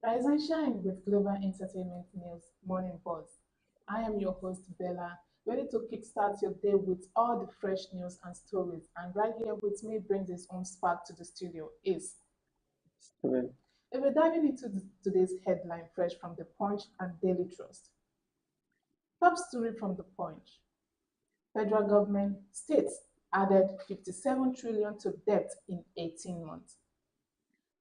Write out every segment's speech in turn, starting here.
Rise and shine with Global Entertainment News Morning Buzz. I am your host Bella, ready to kickstart your day with all the fresh news and stories. And right here with me brings his own spark to the studio is. Well, If we're diving into today's headline fresh from the Punch and Daily Trust. Top story from the Punch. Federal government states added 57 trillion to debt in 18 months.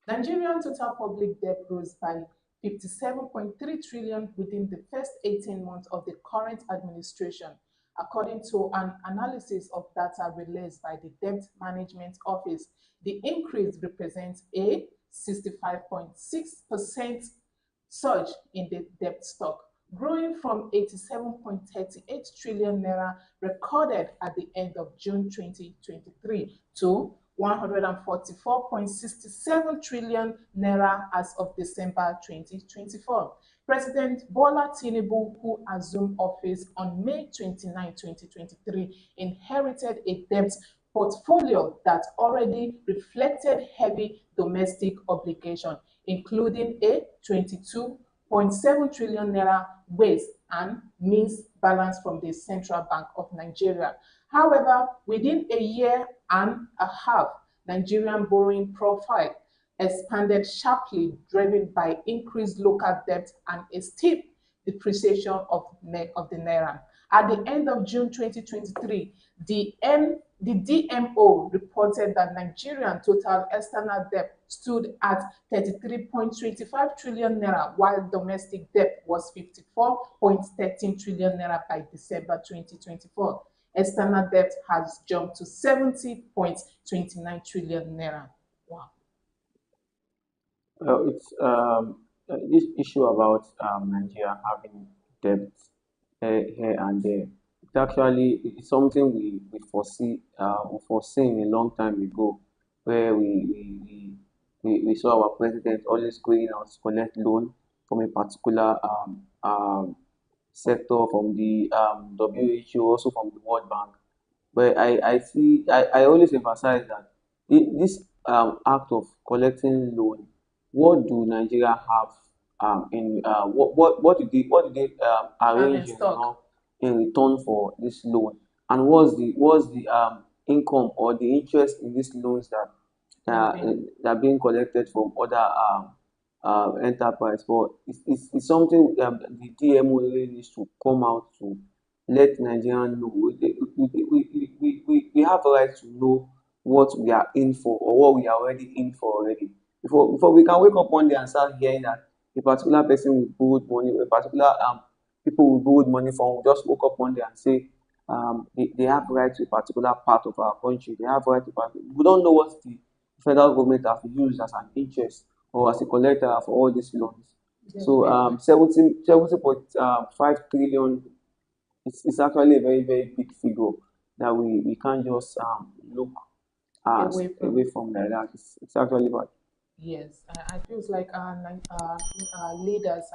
Nigerian total public debt rose by 57.3 trillion within the first 18 months of the current administration, according to an analysis of data released by the Debt Management Office. The increase represents a 65.6% surge in the debt stock, growing from 87.38 trillion naira recorded at the end of June 2023 to 144.67 trillion naira as of December 2024. President Bola Tinubu, who assumed office on May 29, 2023, inherited a debt portfolio that already reflected heavy domestic obligation, including a 22.7 trillion naira waste and means balance from the Central Bank of Nigeria. However, within a year and a half, Nigerian borrowing profile expanded sharply, driven by increased local debt and a steep depreciation of the naira. At the end of June 2023, the DMO reported that Nigerian total external debt stood at 33.25 trillion naira, while domestic debt was 54.13 trillion naira by December 2024. External debt has jumped to 70.29 trillion naira. Wow. it's this issue about Nigeria having debt here and there. It's something we foreseen a long time ago, where we saw our president always going out to collect loan from a particular sector, from the WHO, also from the World Bank. But I always emphasize that this act of collecting loan, what do Nigeria have in what do they And in arrange stock. in return for this loan, and what's the income or the interest in these loans That being that are being collected from other enterprise. But it's something the DMO really needs to come out to let Nigerians know. We have a right to know what we are in for, or what we are already in for already. Before we can wake up one day and start hearing that a particular person will borrow money, or a particular people will borrow money from, just woke up one day and say they have right to a particular part of our country. They have right to part. We don't know what the federal government have used as an interest or as a collector for all these loans. So definitely. 70.5 trillion, it's actually a very, very big figure that we can't just look Away from. away from like that. It's actually bad. Yes, I feels like leaders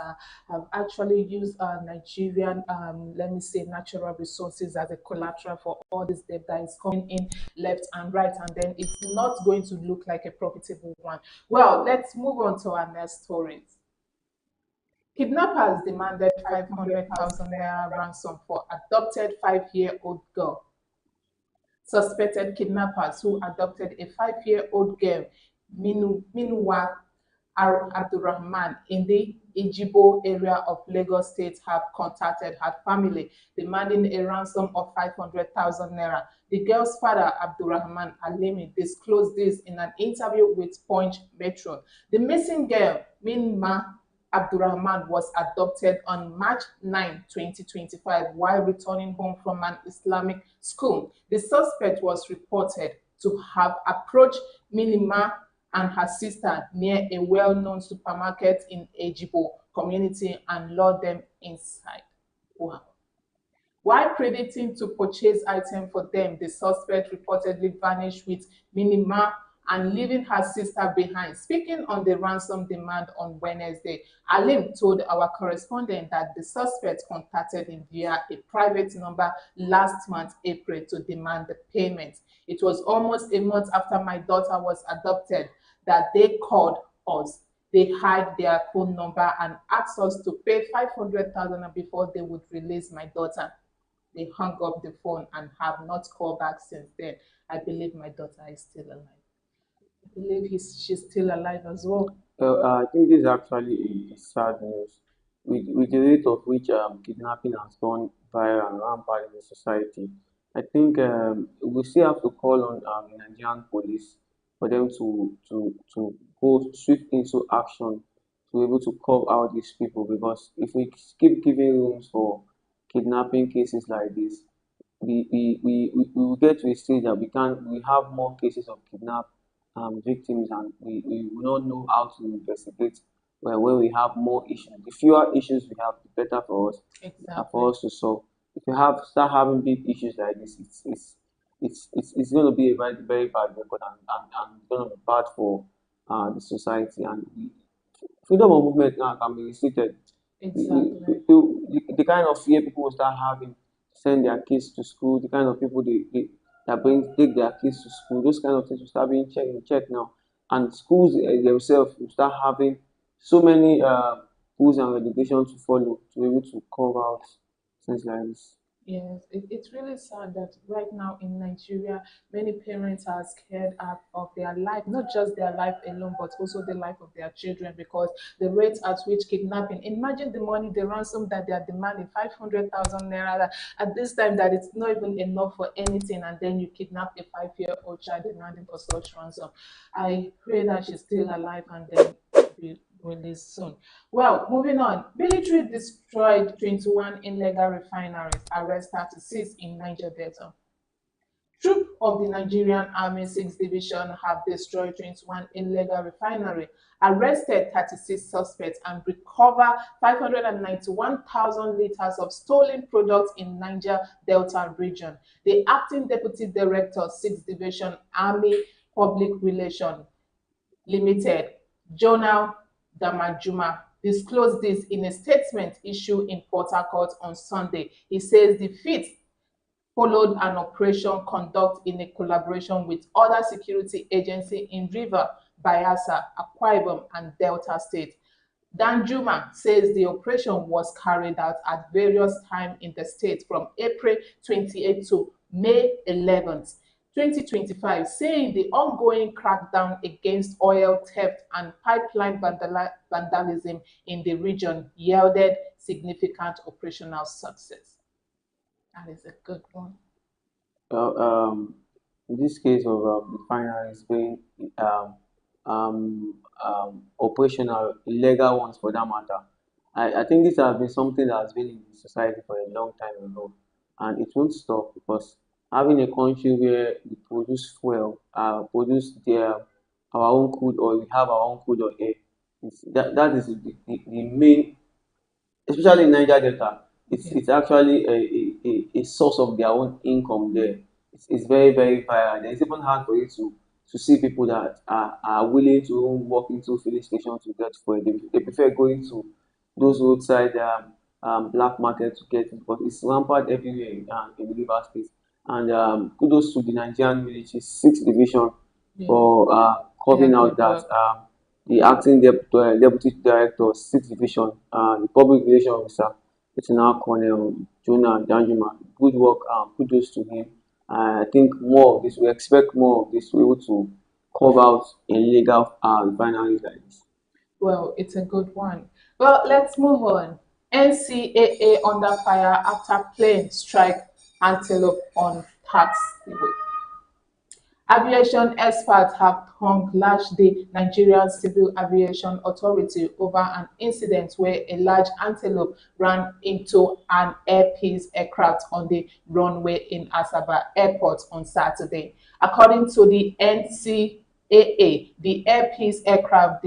have actually used Nigerian, let me say, natural resources as a collateral for all this debt that is coming in left and right, and then it's not going to look like a profitable one. Well, let's move on to our next story. Kidnappers demanded 500,000 naira ransom for adopted 5-year-old girl. Suspected kidnappers who adopted a 5-year-old girl, Minuwa Abdurrahman, in the Ijibo area of Lagos State, have contacted her family, demanding a ransom of 500,000 naira. The girl's father, Abdurrahman Alimi, disclosed this in an interview with Punch Metro. The missing girl, Minma Abdurrahman, was adopted on March 9, 2025, while returning home from an Islamic school. The suspect was reported to have approached Minima and her sister near a well-known supermarket in Ejibo community and lured them inside. Wow. While predicting to purchase items for them, the suspect reportedly vanished with Minima and leaving her sister behind. Speaking on the ransom demand on Wednesday, Alim told our correspondent that the suspect contacted him via a private number last month, April, to demand the payment. It was almost a month after my daughter was adopted that they called us. They hide their phone number and asked us to pay 500,000 before they would release my daughter. They hung up the phone and have not called back since then. I believe my daughter is still alive. I believe she's still alive as well. I think this is actually a sad news. With the rate of which kidnapping has gone viral and rampant in the society, I think we still have to call on the Nigerian police for them to go swift into action to be able to curb out these people, because if we keep giving rooms for kidnapping cases like this, we will get to a stage that we have more cases of kidnap victims, and we will not know how to investigate when we have more issues. The fewer issues we have, the better for us, for Exactly. us to solve. If you have start having big issues like this, it's going to be a very very bad record, and it's going to be bad for the society. And freedom of movement now can be restricted. Exactly. The kind of fear people will start having to send their kids to school, the kind of people that take their kids to school, those kind of things will start being checked in check now. And schools themselves will start having so many rules and regulations to follow to be able to cover out things like this. Yes, it's really sad that right now in Nigeria, many parents are scared of their life, not just their life alone, but also the life of their children, because the rate at which kidnapping, imagine the money, the ransom that they are demanding, 500,000 naira, at this time that it's not even enough for anything, and then you kidnap a 5-year-old child demanding for such ransom. I pray that she's still alive and then be released soon. Well, moving on. Military destroyed 21 illegal refineries, arrest 36 in Niger Delta. Troops of the Nigerian Army 6th Division have destroyed 21 illegal refineries, arrested 36 suspects, and recovered 591,000 liters of stolen products in Niger Delta region. The acting deputy director, 6th Division Army Public Relations Limited, Jonah Damajuma, disclosed this in a statement issued in Port Harcourt on Sunday. He says the feat followed an operation conducted in a collaboration with other security agencies in River, Bayelsa, Akwa Ibom, and Delta State. Danjuma says the operation was carried out at various times in the state from April 28 to May 11th, 2025, saying the ongoing crackdown against oil theft and pipeline vandalism in the region yielded significant operational success. That is a good one. Uh, um, in this case of refineries being um, operational, illegal ones for that matter, I think this has been something that has been in the society for a long time ago, and it won't stop, because having a country where we produce fuel, produce our own crude oil, we have our own crude oil here, that is the main, especially in Niger Delta, Yeah. it's actually a source of their own income there. It's very, very viral. It's even hard for you to see people that are willing to walk into filling station to get fuel. They prefer going to those roadside black market to get it, because it's rampant everywhere in the River State. And kudos to the Nigerian military 6th Division Yeah. for Yeah, carving out good that. work. The acting deputy director, 6th Division, the public relations officer, Lieutenant Colonel Jonah Danjuma. Good work, kudos to him. I think more of this, we expect more of this to be able to curb out illegal refineries like this. Well, it's a good one. Well, let's move on. NCAA under fire after plane strike antelope on taxiway. Aviation experts have lashed the Nigerian Civil Aviation Authority over an incident where a large antelope ran into an Air Peace aircraft on the runway in Asaba Airport on Saturday. According to the NCAA, the Air Peace aircraft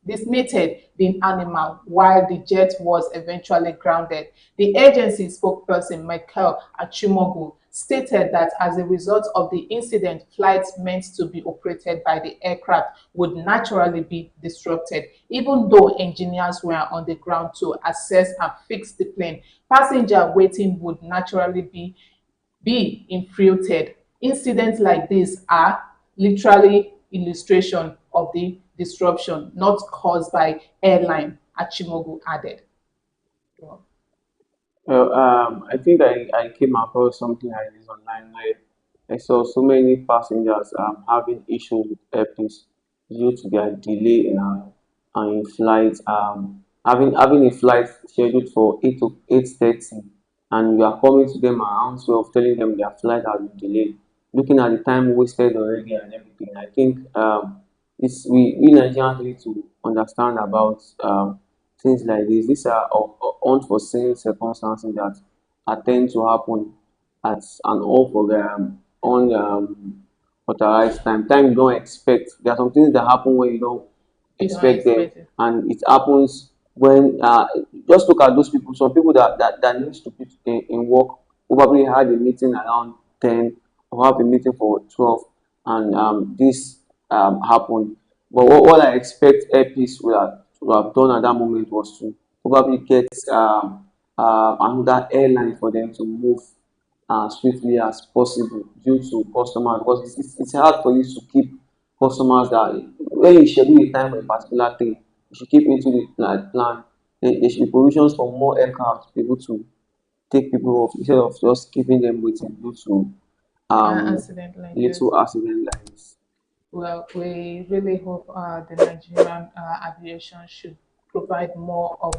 dismitted the animal while the jet was eventually grounded. The agency spokesperson, Michael Achimogu, stated that as a result of the incident, flights meant to be operated by the aircraft would naturally be disrupted. Even though engineers were on the ground to assess and fix the plane, passenger waiting would naturally be infiltrated. Incidents like this are literally illustration of the disruption not caused by airline, Achimogu added. Well, Well, I think I came across something like this online where I saw so many passengers having issues with airplanes due to their delay in flight. Having a flight scheduled for 8 to 8:30, and you are coming to them around 12, telling them their flight has been delayed. Looking at the time wasted already and everything, I think we Nigerians need to understand about things like this. These are unforeseen circumstances that tend to happen at an unauthorized time. Time you don't expect. There are some things that happen when you don't you don't expect them, expect it. and it happens when just look at those people. Some people that needs to be in work probably had a meeting around 10 or have a meeting for 12, and this happened. But what I expect Airpeace would have done at that moment was to probably get another airline for them to move swiftly as possible due to customers, because it's hard for you to keep customers that when you schedule a time for a particular thing, you should keep into the plan. There should be provisions for more aircraft to be able to take people off instead of just keeping them waiting due to um Accident like this. little accident like this. Well, we really hope the Nigerian aviation should provide more of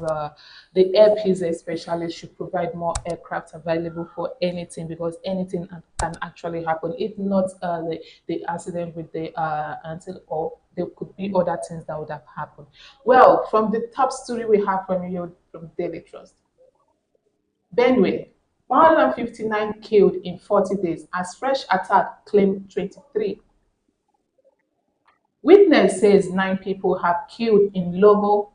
the airpeace especially should provide more aircraft available for anything, because anything can actually happen. If not the accident with the until, or there could be other things that would have happened. Well, from the top story we have from you from Daily Trust. Benue, 159 killed in 40 days as fresh attack claimed 23. Witness says 9 people have killed in Logo,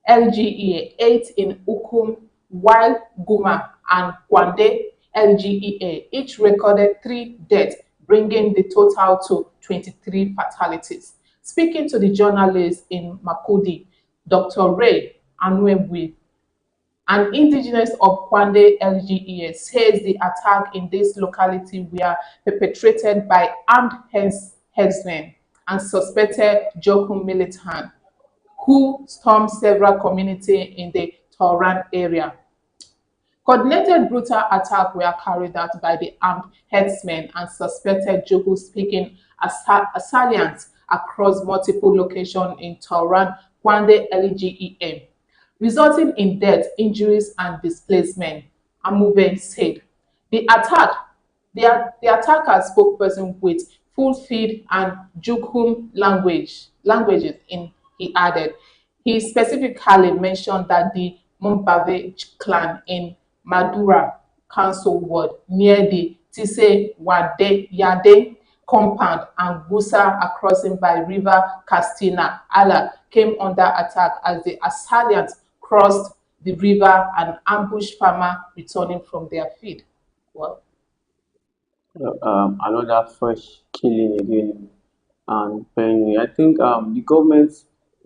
LGEA, 8 in Ukum, while Guma and Kwande, LGEA, each recorded 3 deaths, bringing the total to 23 fatalities. Speaking to the journalist in Makudi, Dr. Ray Anwebwe, an indigenous of Kwande LGEA, says the attack in this locality were perpetrated by armed herdsmen and suspected Jokun militants who stormed several communities in the Toran area. Coordinated brutal attacks were carried out by the armed herdsmen and suspected Joko-speaking assailants across multiple locations in Tauran, Kwande LGEM, resulting in death, injuries, and displacement, Amuve said. The attack the attacker spokesperson with full feed and Jukum languages in he added. He specifically mentioned that the Mumbave clan in Madura Council ward near the Tise Wade Yade compound and Gusa a crossing by River Castina Allah came under attack as the assailants crossed the river and ambushed farmer returning from their feed. Well, Another fresh killing again and Benue. I think the government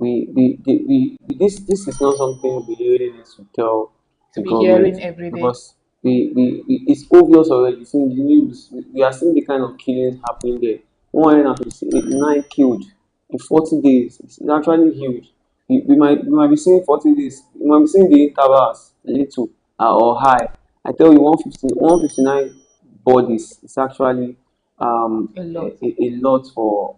this is not something we really need to tell to the be government, hearing every day. because it's obvious already. It's in the news. We are seeing the kind of killings happening there. 159 killed in 40 days. It's actually huge. We might be seeing 40 days. We might be seeing the intervals little or high. I tell you, 159 bodies is actually A lot. a lot for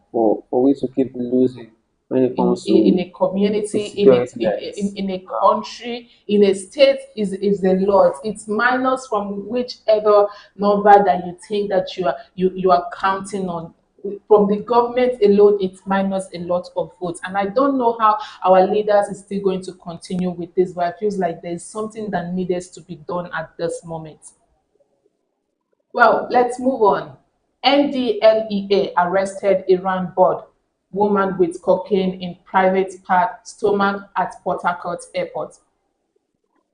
we to keep losing when it comes In to a community, security like this. in a country, in a state is a lot. It's minus from whichever number that you think that you are counting on. From the government alone, it's minus a lot of votes. And I don't know how our leaders is still going to continue with this, but it feels like there's something that needs to be done at this moment. Well, let's move on. NDLEA arrested Iran board woman with cocaine in private part stomach at Port Harcourt Airport.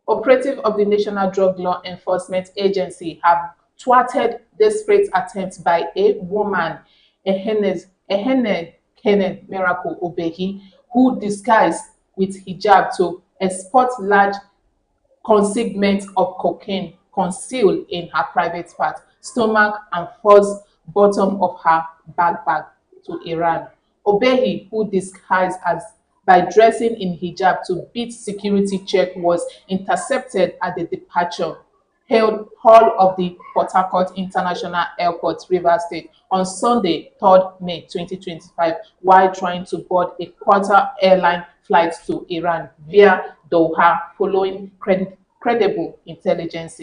Operative of the National Drug Law Enforcement Agency have thwarted desperate attempts by a woman, Ehene Kenneth Miracle Obehi, who disguised with hijab to export large consignment of cocaine concealed in her private part, stomach, and first bottom of her backpack to Iran. Obehi, who disguised as by dressing in hijab to beat security check, was intercepted at the departure hall of the Port Harcourt International Airport, Rivers State, on Sunday, 3rd May 2025, while trying to board a Qatar airline flight to Iran via Doha, following credible intelligence.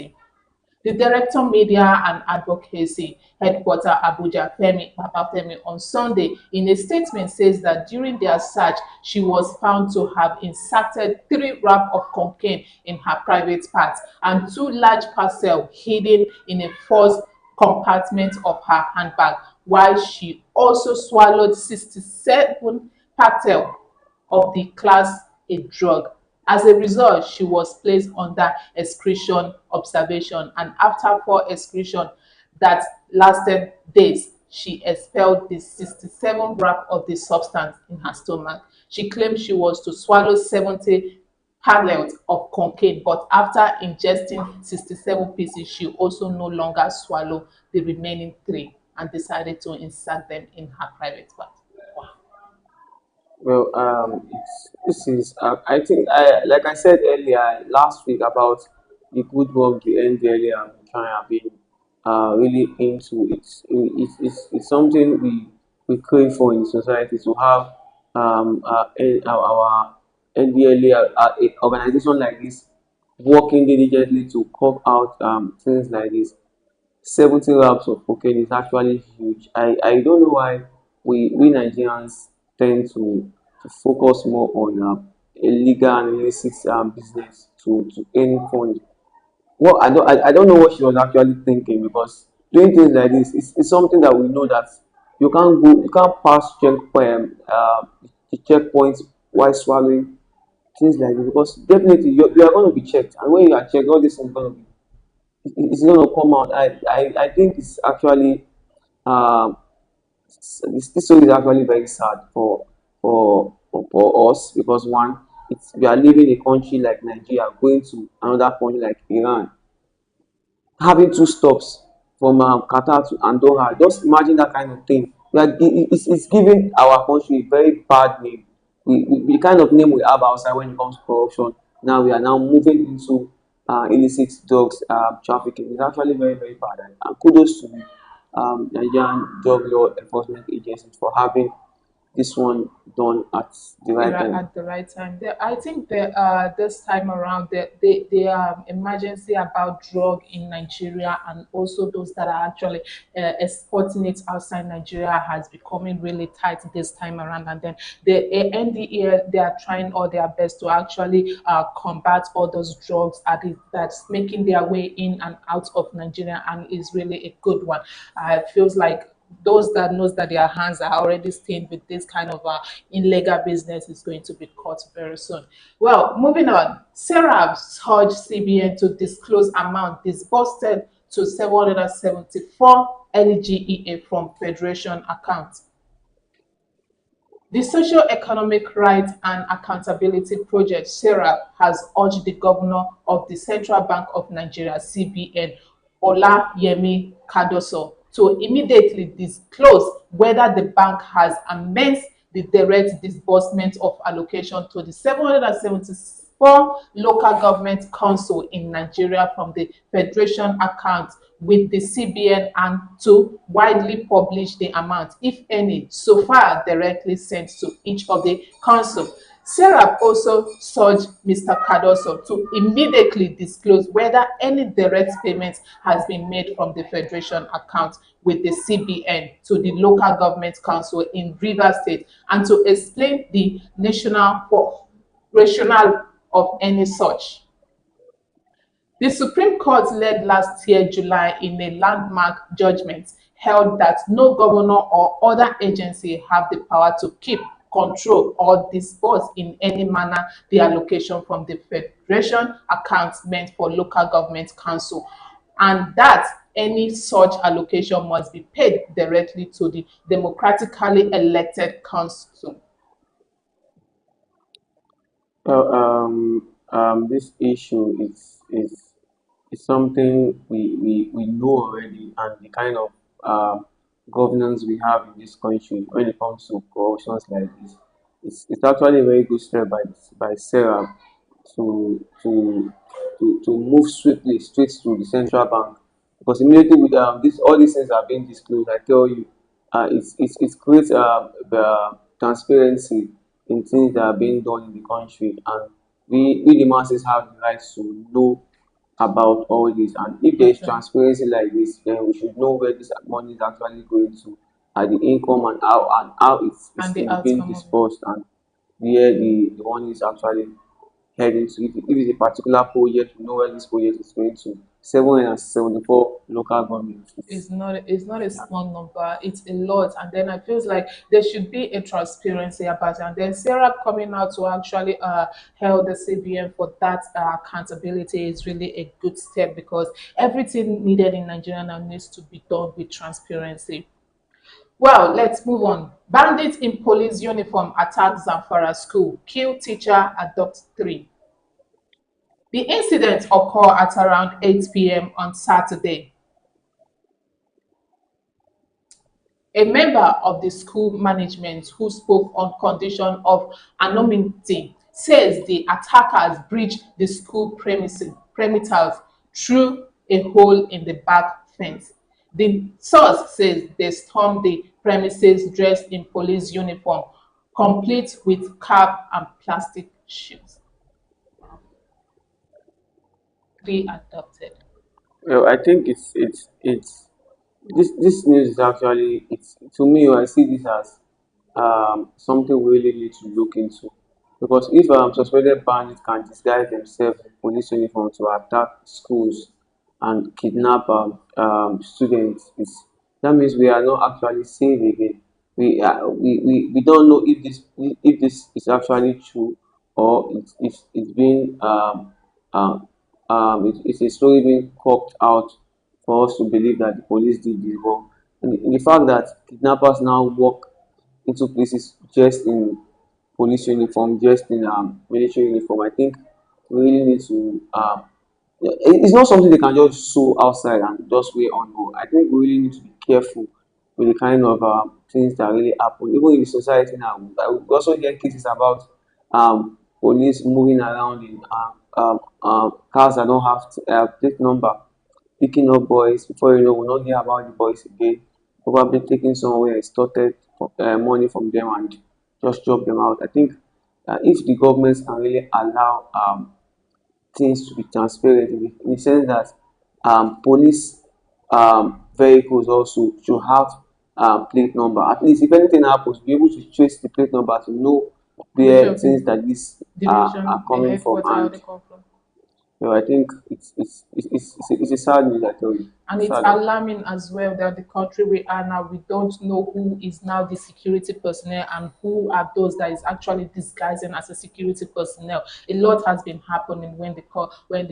The Director Media and Advocacy Headquarter Abuja, Femi Babafemi, on Sunday in a statement says that during their search, she was found to have inserted 3 wraps of cocaine in her private parts and 2 large parcels hidden in a fourth compartment of her handbag, while she also swallowed 67 parcels of the class a drug. As a result, she was placed under excretion observation, and after 4 excretion that lasted days, she expelled the 67 wrap of the substance in her stomach. She claimed she was to swallow 70 pallets of cocaine, but after ingesting 67 pieces, she also no longer swallowed the remaining 3 and decided to insert them in her private part. Well, this is, I think, like I said earlier last week about the good work the NDLA and China have been really into. It's something we crave for in society to have our NDLA, a organization like this, working diligently to curb out things like this. 70 grams of cocaine is actually huge. I don't know why we Nigerians tend to focus more on illegal and illicit business to earn funds. Well, I don't know what she was actually thinking, because doing things like this is something that we know that you can't pass the checkpoints while swallowing things like this, because definitely you are going to be checked, and when you are checked, all this is going to be, it's going to come out. I think it's actually um, this story is actually very sad for us, because one, we are living in a country like Nigeria, going to another country like Iran, having 2 stops from Qatar to Andorra. Just imagine that kind of thing. It's giving our country a very bad name. The kind of name we have outside when it comes to corruption. Now we are now moving into illicit drugs trafficking. It's actually very, very bad. And kudos to the Nigerian drug law enforcement agencies for having this one done at the right Right time. at the right time. I think that this time around, the emergency about drug in Nigeria and also those that are actually exporting it outside Nigeria has becoming really tight this time around. And then the NDA, they are trying all their best to actually combat all those drugs that's making their way in and out of Nigeria, and is really a good one. It feels like those that knows that their hands are already stained with this kind of illegal business is going to be caught very soon. Well, moving on, Sarah urged CBN to disclose amount disbursed to 774 LGEA from Federation accounts. The Socio-Economic Rights and Accountability Project (SERAP) has urged the Governor of the Central Bank of Nigeria (CBN), Olayemi Cardoso, to immediately disclose whether the bank has amended the direct disbursement of allocation to the 774 local government councils in Nigeria from the Federation account with the CBN, and to widely publish the amount, if any, so far directly sent to each of the council. Sarah also urged Mr. Cardoso to immediately disclose whether any direct payment has been made from the Federation account with the CBN to the local government council in Rivers State, and to explain the national rationale of any such. The Supreme Court led last year July in a landmark judgment held that no governor or other agency have the power to keep, control, or disburse in any manner the allocation from the Federation account meant for local government council, and that any such allocation must be paid directly to the democratically elected council. Well, this issue is something we know already, and the kind of governance we have in this country when it comes to corruptions like this. It's actually a very good step by Sarah to move swiftly straight to the central bank, because immediately with this all these things are being disclosed, I tell you, it creates the transparency in things that are being done in the country, and we the masses have the right to know about all this. And if there is Okay. transparency like this, then we should know where this money is actually going to, the income, and how And the it's being outcome of it. dispersed, and where the money is actually heading to. If it's a particular project, we know where this project is going to. 774 local governments. It's not a small number, it's a lot. And then I feels like there should be a transparency about it. And then Sarah coming out to actually hail the CBN for that accountability is really a good step, because everything needed in Nigeria now needs to be done with transparency. Well, let's move on. Bandits in police uniform attack Zamfara school, kill teacher, adopt three. The incident occurred at around 8 p.m. on Saturday. A member of the school management who spoke on condition of anonymity says the attackers breached the school perimeters through a hole in the back fence. The source says they stormed the premises dressed in police uniform, complete with cap and plastic shields. Three adopted. Well, I think it's this news is actually, it's to me, I see this as something we really need to look into, because if suspected bandits can disguise themselves in police uniform to attack schools and kidnap students, that means we are not actually safe again. We don't know if this is actually true, or it's being it's a story being cooked out for us to believe that the police did this wrong. And the fact that kidnappers now walk into places just in police uniform, just in military uniform, I think we really need to. It's not something they can just sew outside and just wear on. No. I think we really need to be careful with the kind of things that really happen, even in the society now. We also hear cases about police moving around in cars that don't have plate number, picking up boys. Before you know, we'll not hear about the boys again. Probably taking somewhere, extorted money from them and just drop them out. I think if the governments can really allow things to be transparent, in the sense that police vehicles also should have plate number. At least if anything happens, be able to trace the plate number to know Which where of the things that this are division, the coming from. headquarters, how And they come from? I think it's a sad news, I tell you. And It's it's sad. alarming as well that the country we are now, we don't know who is now the security personnel and who are those that is actually disguising as a security personnel. A lot has been happening when they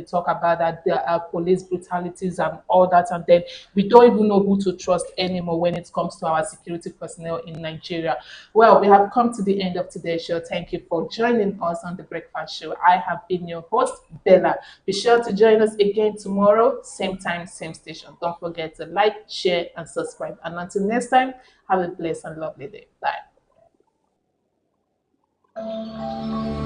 talk about that there are police brutalities and all that, and then we don't even know who to trust anymore when it comes to our security personnel in Nigeria. Well, we have come to the end of today's show. Thank you for joining us on the Breakfast Show. I have been your host, Bella. Be sure to join us again tomorrow, same time, same station. Don't forget to like, share, and subscribe. And until next time, have a blessed and lovely day. Bye.